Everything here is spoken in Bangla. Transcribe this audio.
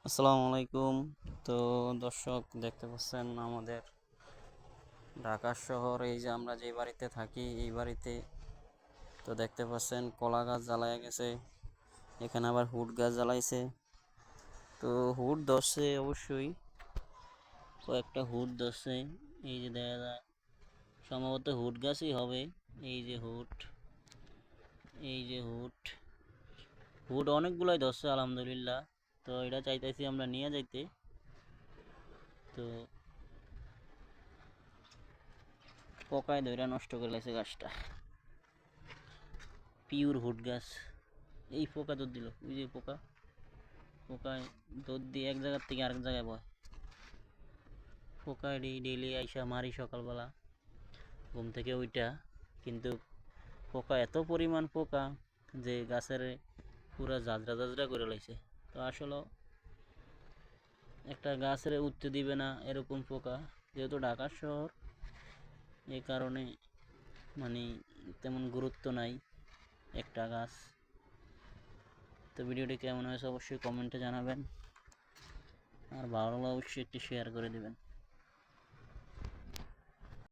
আসসালামু আলাইকুম। তো দর্শক দেখতে পাচ্ছেন আমাদের ঢাকা শহর, এই যে আমরা যে বাড়িতে থাকি এই বাড়িতে তো দেখতে পাচ্ছেন কলা গাছ জ্বালায় গেছে। এখানে আবার হুট গাছ জ্বালাইছে। তো হুট ধরছে অবশ্যই, কয়েকটা হুট ধরছে। এই যে দেখা যায় সম্ভবত হুট গাছই হবে। এই যে হুট, এই যে হুট, হুট অনেকগুলাই ধরছে আলহামদুলিল্লাহ। তো এটা চাইতেছি আমরা নিয়ে যাইতে। তো পোকায় ধইরা নষ্ট করে লাগছে গাছটা। পিওর হুট গাছ। এই পোকা দুধ দিল, ওই যে পোকা, পোকায় দুধ দিয়ে এক জায়গার থেকে আরেক জায়গায় বয়। পোকা ডেইলি আইসা মারি সকালবেলা ঘুম থেকে ওইটা, কিন্তু পোকা এত পরিমাণ পোকা যে গাছের পুরা জাজরা জাজরা করে লাইছে। তো আসলে একটা গাছের উঠতে দিবে না এরকম পোকা, যেহেতু ঢাকা শহর এই কারণে মানে তেমন গুরুত্ব নাই একটা গাছ। তো ভিডিওটি কেমন হয়েছে অবশ্যই কমেন্টে জানাবেন, আর ভালো লাগলে অবশ্যই একটি শেয়ার করে দেবেন।